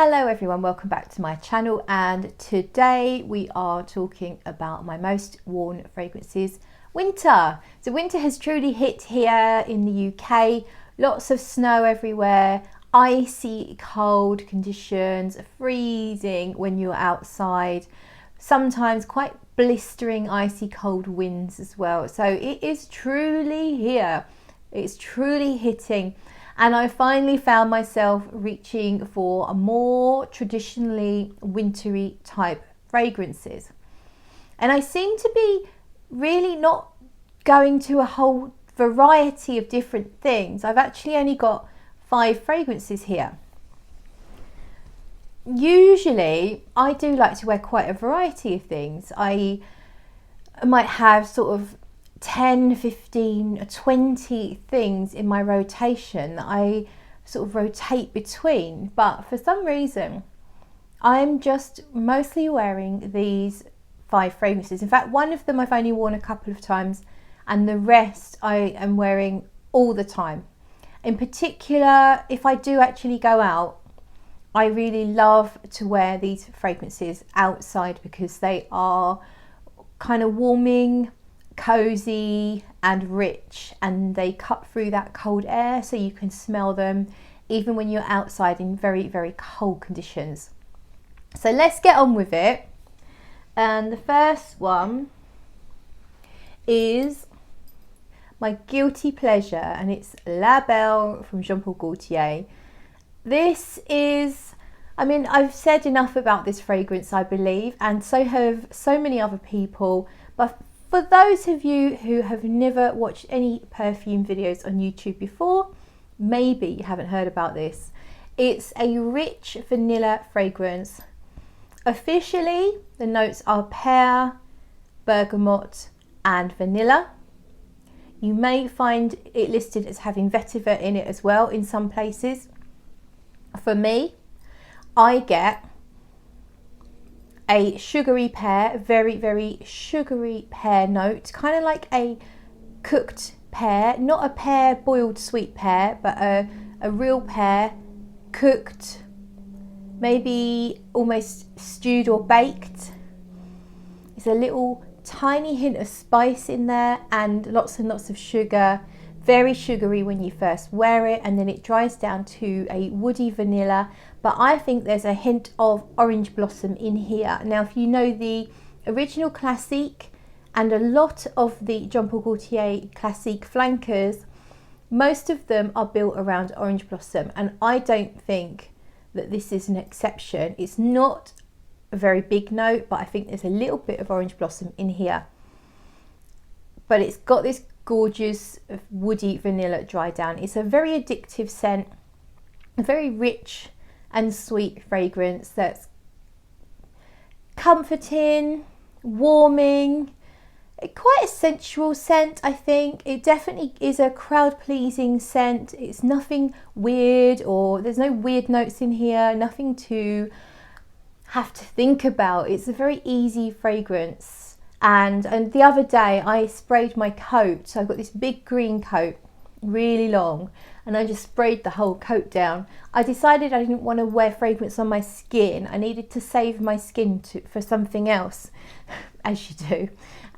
Hello everyone, welcome back to my channel, and today we are talking about my most worn fragrances. Winter. So winter has truly hit here in the UK. Lots of snow everywhere, icy cold conditions, freezing when you're outside, sometimes quite blistering icy cold winds as well. So it is truly here. It's truly hitting. And I finally found myself reaching for a more traditionally wintry type fragrances. And I seem to be really not going to a whole variety of different things. I've actually only got 5 fragrances here. Usually I do like to wear quite a variety of things. I might have sort of 10, 15, 20 things in my rotation that I sort of rotate between, but for some reason I'm just mostly wearing these 5 fragrances. In fact, one of them I've only worn a couple of times, and the rest I am wearing all the time. In particular, if I do actually go out, I really love to wear these fragrances outside because they are kind of warming, cozy and rich, and they cut through that cold air so you can smell them even when you're outside in very, very cold conditions. So let's get on with it. And the first one is my guilty pleasure, and it's La Belle from Gaultier. This is, I mean, I've said enough about this fragrance, I believe, and so have so many other people, but for those of you who have never watched any perfume videos on YouTube before, maybe you haven't heard about this. It's a rich vanilla fragrance. Officially, the notes are pear, bergamot and vanilla. You may find it listed as having vetiver in it as well in some places. For me, I get a sugary pear, very, very sugary pear note, kind of like a cooked pear, not a pear boiled sweet pear, but a real pear cooked, maybe almost stewed or baked. There's a little tiny hint of spice in there and lots of sugar. Very sugary when you first wear it, and then it dries down to a woody vanilla, but I think there's a hint of orange blossom in here. Now, if you know the original Classique and a lot of the Jean Paul Gaultier Classique flankers, most of them are built around orange blossom, and I don't think that this is an exception. It's not a very big note, but I think there's a little bit of orange blossom in here. But it's got this gorgeous woody vanilla dry down. It's a very addictive scent, a very rich and sweet fragrance that's comforting, warming, quite a sensual scent. I think it definitely is a crowd pleasing scent. It's nothing weird, or there's no weird notes in here, nothing to have to think about. It's a very easy fragrance. And the other day I sprayed my coat. So I've got this big green coat, really long, and I just sprayed the whole coat down. I decided I didn't want to wear fragrance on my skin. I needed to save my skin for something else, as you do.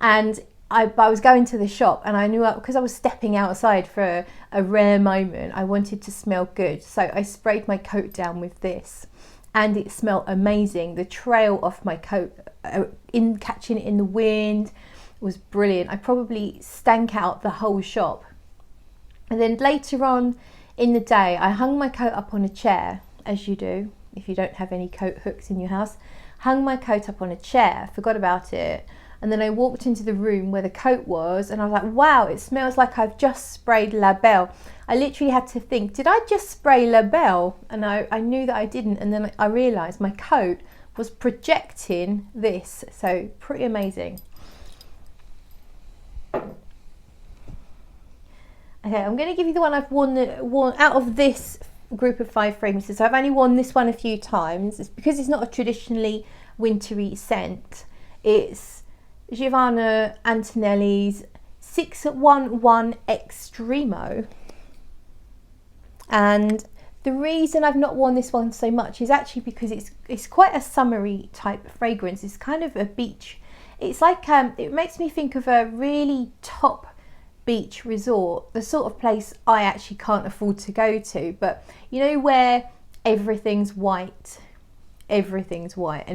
And I was going to the shop, and I knew, because I was stepping outside for a rare moment, I wanted to smell good. So I sprayed my coat down with this, and it smelled amazing. The trail off my coat, in catching it in the wind, was brilliant. I probably stank out the whole shop. And then later on in the day, I hung my coat up on a chair, as you do if you don't have any coat hooks in your house. Hung my coat up on a chair, forgot about it, and then I walked into the room where the coat was, and I was like, wow, it smells like I've just sprayed La Belle. I literally had to think, did I just spray La Belle? And I knew that I didn't, and then I realised my coat was projecting this. So pretty amazing. Okay, I'm going to give you the one I've worn out of this group of 5 fragrances. So I've only worn this one a few times. It's because it's not a traditionally wintry scent. It's Giovanna Antonelli's 611 Extremo. And The reason I've not worn this one so much is actually because it's quite a summery type fragrance. It's kind of a beach. It's like it makes me think of a really top beach resort, the sort of place I actually can't afford to go to, but you know, where everything's white and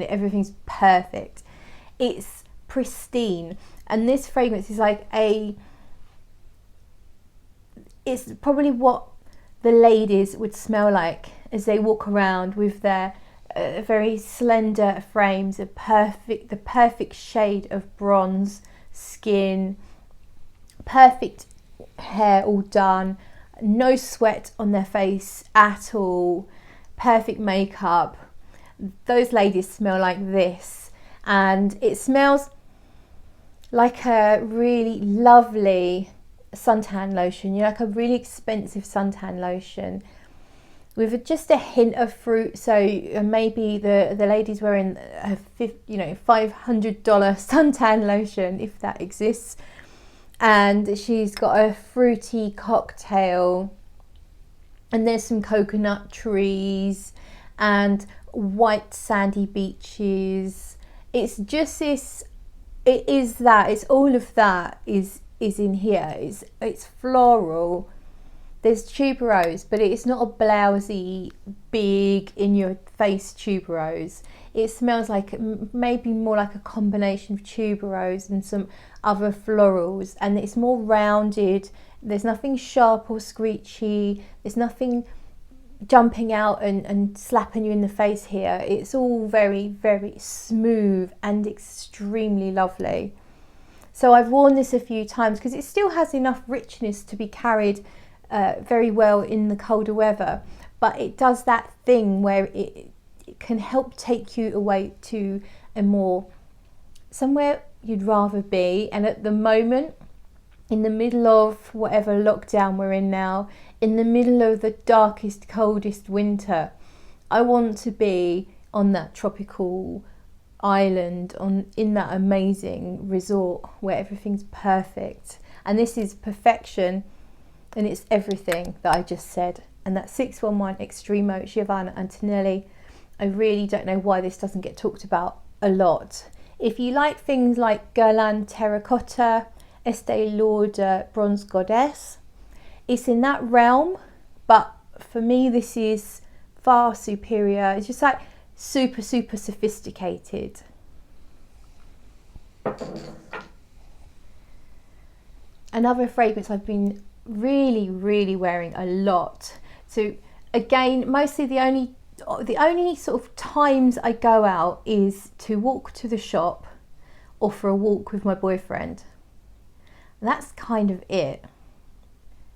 everything's perfect. It's pristine, and this fragrance is like it's probably what the ladies would smell like as they walk around with their very slender frames, the perfect shade of bronze skin, perfect hair all done, no sweat on their face at all, perfect makeup. Those ladies smell like this, and it smells like a really lovely suntan lotion, you know, like a really expensive suntan lotion with just a hint of fruit. So maybe the lady's wearing a $500 suntan lotion, if that exists, and she's got a fruity cocktail, and there's some coconut trees and white sandy beaches. It's just this, it's all of that is in here. It's floral, there's tuberose, but it's not a blousy big in your face tuberose. It smells like maybe more like a combination of tuberose and some other florals, and it's more rounded. There's nothing sharp or screechy, there's nothing jumping out and slapping you in the face here. It's all very, very smooth and extremely lovely. So I've worn this a few times because it still has enough richness to be carried very well in the colder weather, but it does that thing where it can help take you away to somewhere you'd rather be. And at the moment, in the middle of whatever lockdown we're in now, in the middle of the darkest, coldest winter, I want to be on that tropical island, in that amazing resort where everything's perfect. And this is perfection, and it's everything that I just said. And that 611 Extremo Giovanna Antonelli, I really don't know why this doesn't get talked about a lot. If you like things like Guerlain Terracotta, Estee Lauder Bronze Goddess, it's in that realm, but for me this is far superior. It's just like super sophisticated. Another fragrance I've been really wearing a lot. So again, mostly the only sort of times I go out is to walk to the shop or for a walk with my boyfriend. And that's kind of it.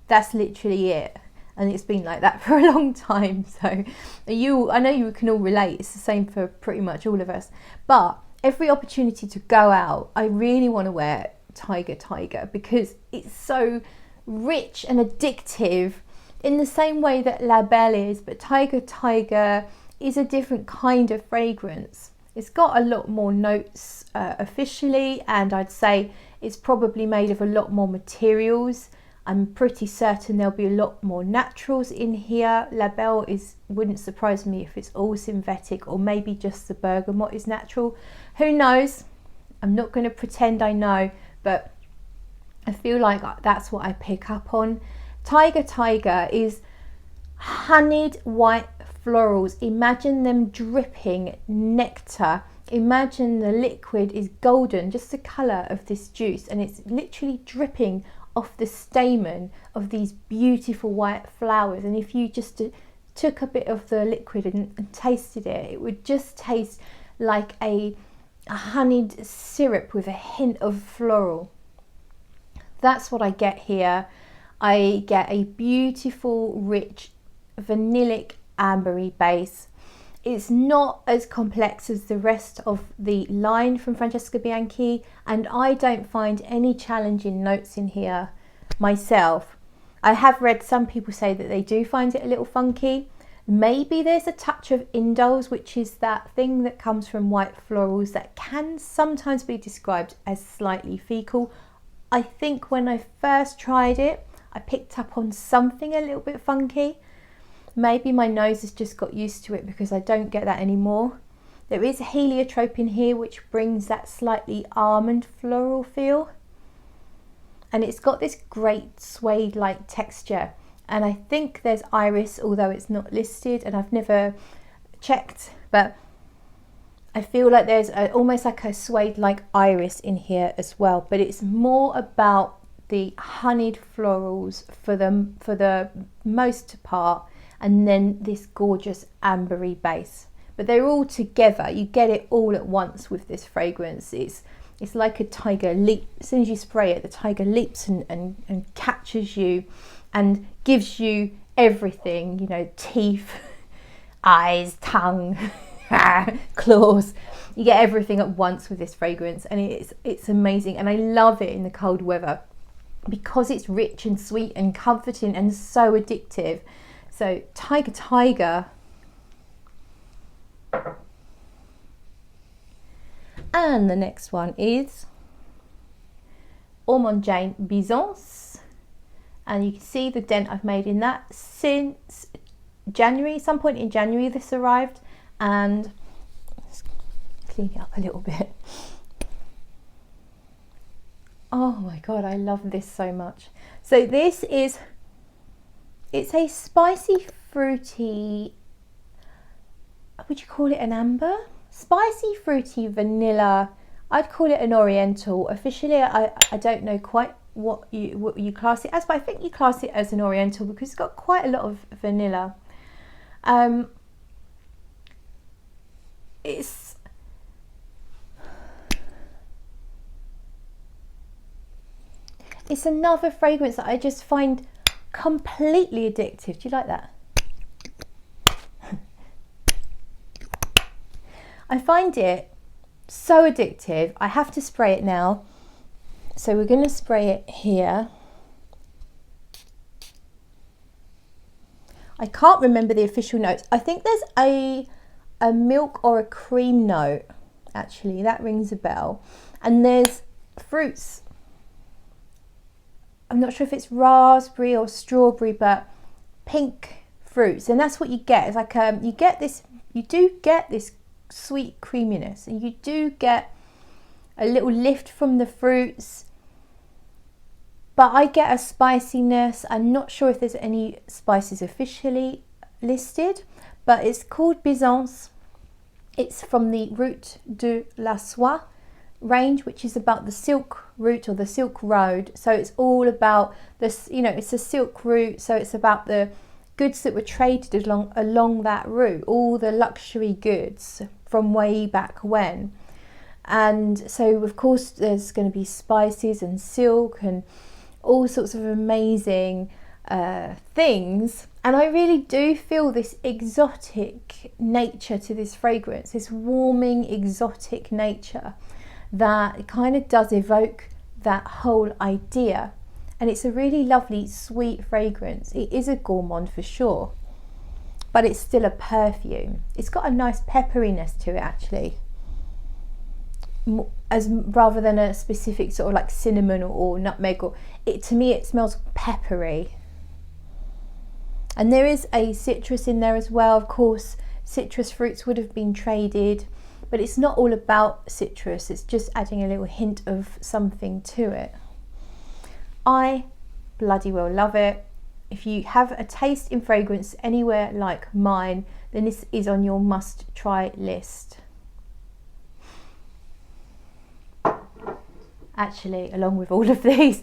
That's literally it. And it's been like that for a long time. So I know you can all relate. It's the same for pretty much all of us. But every opportunity to go out, I really want to wear Tyger because it's so rich and addictive in the same way that La Belle is. But Tyger is a different kind of fragrance. It's got a lot more notes officially, and I'd say it's probably made of a lot more materials. I'm pretty certain there'll be a lot more naturals in here. La Belle wouldn't surprise me if it's all synthetic, or maybe just the bergamot is natural. Who knows? I'm not going to pretend I know, but I feel like that's what I pick up on. Tyger is honeyed white florals. Imagine them dripping nectar. Imagine the liquid is golden, just the colour of this juice, and it's literally dripping off the stamen of these beautiful white flowers. And if you just took a bit of the liquid and tasted it, it would just taste like a honeyed syrup with a hint of floral. That's what I get here. I get a beautiful, rich, vanillic, ambery base. It's not as complex as the rest of the line from Francesca Bianchi, and I don't find any challenging notes in here myself. I have read some people say that they do find it a little funky. Maybe there's a touch of indoles, which is that thing that comes from white florals that can sometimes be described as slightly fecal. I think when I first tried it, I picked up on something a little bit funky. Maybe my nose has just got used to it because I don't get that anymore. There is heliotrope in here, which brings that slightly almond floral feel. And it's got this great suede-like texture. And I think there's iris, although it's not listed and I've never checked, but I feel like there's almost like a suede-like iris in here as well, but it's more about the honeyed florals for the most part, and then this gorgeous ambery base. But they're all together. You get it all at once with this fragrance. It's like a tiger leap. As soon as you spray it, the tiger leaps and catches you and gives you everything, you know, teeth, eyes, tongue, claws. You get everything at once with this fragrance, and it's amazing. And I love it in the cold weather because it's rich and sweet and comforting and so addictive. So Tyger. And the next one is Ormonde Jayne Byzance, and you can see the dent I've made in that since January. Some point in January this arrived, and let's clean it up a little bit. Oh my god, I love this so much. So this is, it's a spicy fruity, would you call it an amber? Spicy fruity vanilla. I'd call it an oriental. Officially I don't know quite what you class it as, but I think you class it as an oriental because it's got quite a lot of vanilla. It's another fragrance that I just find completely addictive. Do you like that? I find it so addictive. I have to spray it now. So we're going to spray it here. I can't remember the official notes. I think there's a milk or a cream note. Actually, that rings a bell. And there's fruits. I'm not sure if it's raspberry or strawberry, but pink fruits. And that's what you get. It's like you do get this sweet creaminess, and you do get a little lift from the fruits, but I get a spiciness. I'm not sure if there's any spices officially listed, but it's called Byzance. It's from the Route de la Soie range, which is about the silk route or the silk road. So it's all about this, you know, it's a silk route, so it's about the goods that were traded along that route, all the luxury goods from way back when. And so of course there's going to be spices and silk and all sorts of amazing things, and I really do feel this exotic nature to this fragrance, this warming exotic nature that kind of does evoke that whole idea. And it's a really lovely sweet fragrance. It is a gourmand for sure, but it's still a perfume. It's got a nice pepperiness to it actually, as rather than a specific sort of like cinnamon or nutmeg, or to me it smells peppery. And there is a citrus in there as well. Of course, citrus fruits would have been traded, but it's not all about citrus. It's just adding a little hint of something to it. I bloody well love it. If you have a taste in fragrance anywhere like mine, then this is on your must try list. Actually, along with all of these,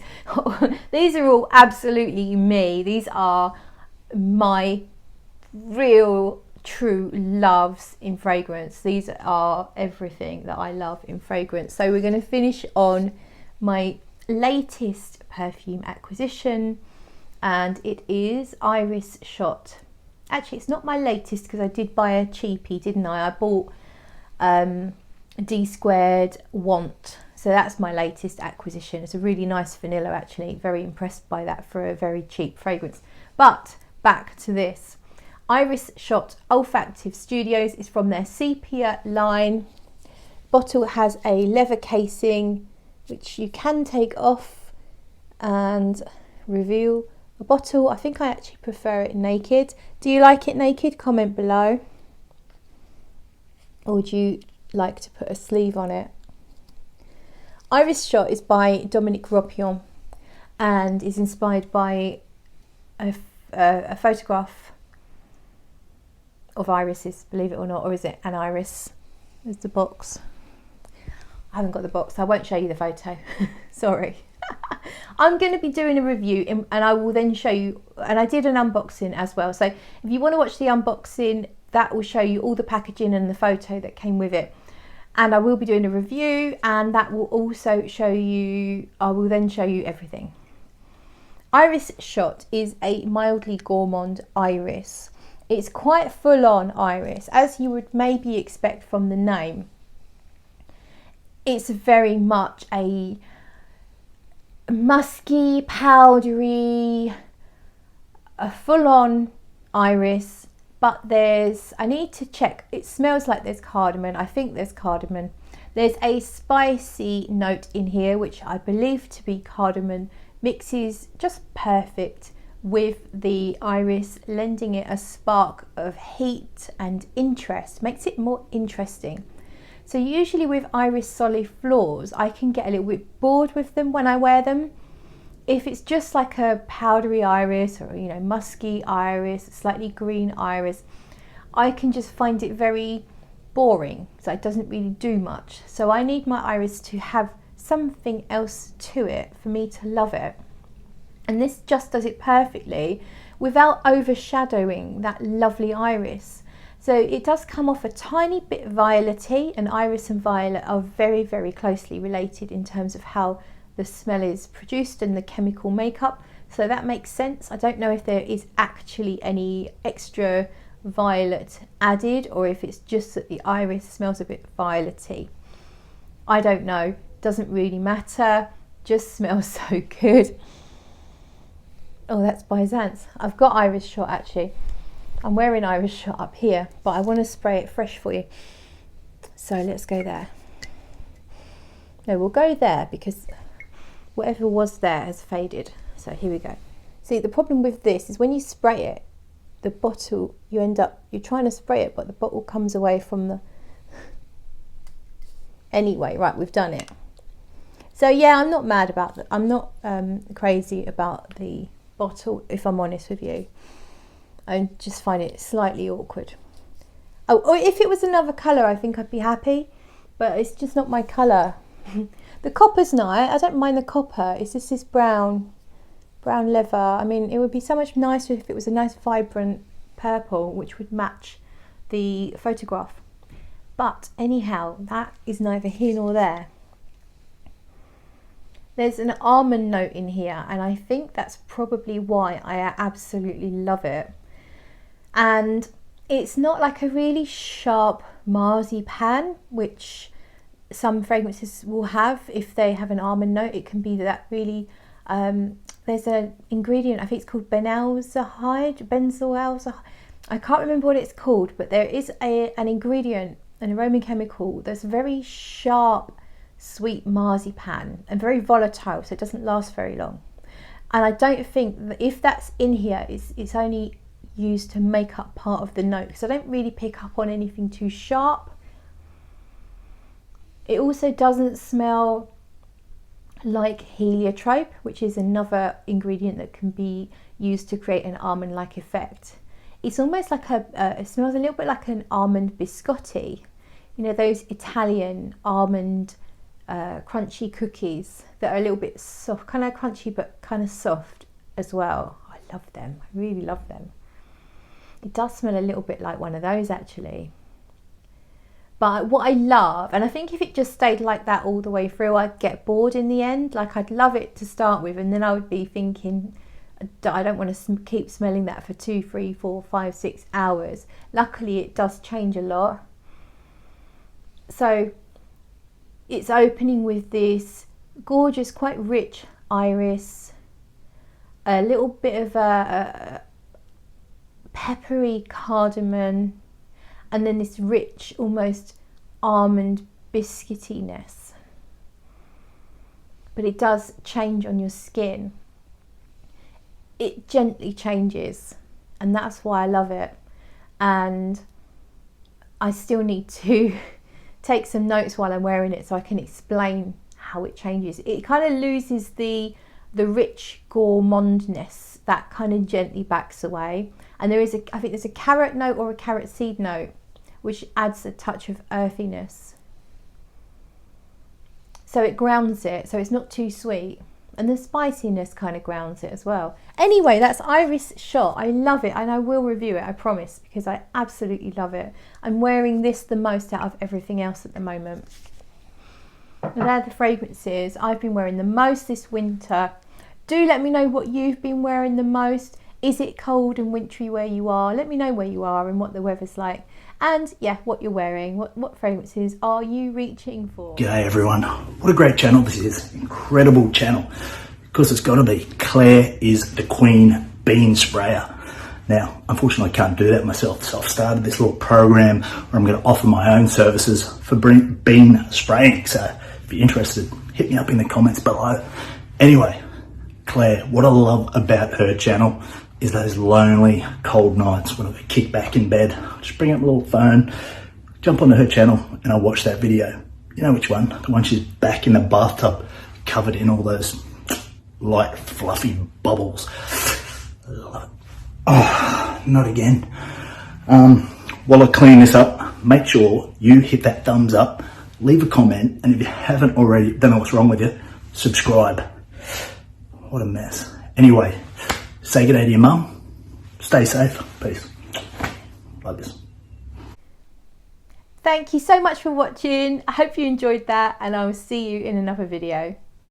these are all absolutely me. These are my real true loves in fragrance. These are everything that I love in fragrance. So we're going to finish on my latest perfume acquisition, and it is Iris Shot. Actually, it's not my latest because I did buy a cheapie, didn't I? I bought D Squared Want. So that's my latest acquisition. It's a really nice vanilla actually. Very impressed by that for a very cheap fragrance. But back to this. Iris Shot Olfactive Studios is from their Sepia line. Bottle has a leather casing which you can take off and reveal a bottle. I think I actually prefer it naked. Do you like it naked? Comment below. Or would you like to put a sleeve on it? Iris Shot is by Dominique Ropion and is inspired by a photograph of irises, believe it or not. Or is it an iris? There's the box. I haven't got the box, so I won't show you the photo. Sorry. I'm going to be doing a review and I will then show you, and I did an unboxing as well. So if you want to watch the unboxing, that will show you all the packaging and the photo that came with it. And I will be doing a review, and that will also show you, I will then show you everything. Iris Shot is a mildly gourmand iris. It's quite full on iris, as you would maybe expect from the name. It's very much a musky, powdery, a full on iris. But I need to check, it smells like there's cardamom. I think there's cardamom. There's a spicy note in here, which I believe to be cardamom, mixes just perfect with the iris, lending it a spark of heat and interest, makes it more interesting. So usually with iris soliflores, I can get a little bit bored with them when I wear them. If it's just like a powdery iris or, you know, musky iris, slightly green iris, I can just find it very boring. So it doesn't really do much. So I need my iris to have something else to it for me to love it. And this just does it perfectly without overshadowing that lovely iris. So it does come off a tiny bit violety, and iris and violet are very, very closely related in terms of how the smell is produced and the chemical makeup, so that makes sense. I don't know if there is actually any extra violet added, or if it's just that the iris smells a bit violety. I don't know, doesn't really matter, just smells so good. Oh, that's Byzance. I've got Iris Shot actually. I'm wearing Iris Shot up here, but I want to spray it fresh for you. So let's go there. No, we'll go there because whatever was there has faded. So here we go. See, the problem with this is when you spray it, the bottle, you're trying to spray it, but the bottle comes away from the... Anyway, right, we've done it. So yeah, I'm not mad about that. I'm not crazy about the bottle, if I'm honest with you. I just find it slightly awkward. Oh, or if it was another colour, I think I'd be happy, but it's just not my colour. The copper's nice. I don't mind the copper. It's just this brown leather. I mean, it would be so much nicer if it was a nice vibrant purple, which would match the photograph. But anyhow, that is neither here nor there. There's an almond note in here, and I think that's probably why I absolutely love it. And it's not like a really sharp marzipan, which some fragrances will have. If they have an almond note, it can be that really there's an ingredient, I think it's called benzaldehyde. I can't remember what it's called, but there is an ingredient, an aroma chemical that's very sharp, sweet marzipan and very volatile, so it doesn't last very long. And I don't think that if that's in here, it's only used to make up part of the note, because I don't really pick up on anything too sharp. It also doesn't smell like heliotrope, which is another ingredient that can be used to create an almond-like effect. It's almost like it smells a little bit like an almond biscotti. You know, those Italian almond crunchy cookies that are a little bit soft, kind of crunchy but kind of soft as well. I love them. I really love them. It does smell a little bit like one of those actually. But what I love, and I think if it just stayed like that all the way through, I'd get bored in the end. Like, I'd love it to start with, and then I would be thinking, I don't want to keep smelling that for 2, 3, 4, 5, 6 hours. Luckily, it does change a lot. So it's opening with this gorgeous, quite rich iris, a little bit of a peppery cardamom, and then this rich, almost almond biscuitiness. But it does change on your skin. it gently changes, and that's why I love it. And I still need to take some notes while I'm wearing it so I can explain how it changes. It kind of loses the rich gourmandness, that kind of gently backs away. And there is I think there's a carrot note or a carrot seed note, which adds a touch of earthiness. So it grounds it, so it's not too sweet. And the spiciness kind of grounds it as well. Anyway, that's Iris Shot. I love it, and I will review it, I promise, because I absolutely love it. I'm wearing this the most out of everything else at the moment. And they're the fragrances I've been wearing the most this winter. Do let me know what you've been wearing the most. Is it cold and wintry where you are? Let me know where you are and what the weather's like. And yeah, what you're wearing. What fragrances are you reaching for? G'day everyone. What a great channel this is. Incredible channel. Of course it's got to be. Claire is the queen bean sprayer. Now, unfortunately I can't do that myself, so I've started this little program where I'm going to offer my own services for bean spraying. So if you're interested, hit me up in the comments below. Anyway, Claire, what I love about her channel is those lonely, cold nights when I kick back in bed, just bring up my little phone, jump onto her channel, and I'll watch that video. You know which one? The one she's back in the bathtub, covered in all those light, fluffy bubbles. I love it. Oh, not again. While I clean this up, make sure you hit that thumbs up, leave a comment, and if you haven't already, don't know what's wrong with you, subscribe. What a mess. Anyway, say good day to your mum. Stay safe. Peace. Love this. Thank you so much for watching. I hope you enjoyed that, and I will see you in another video.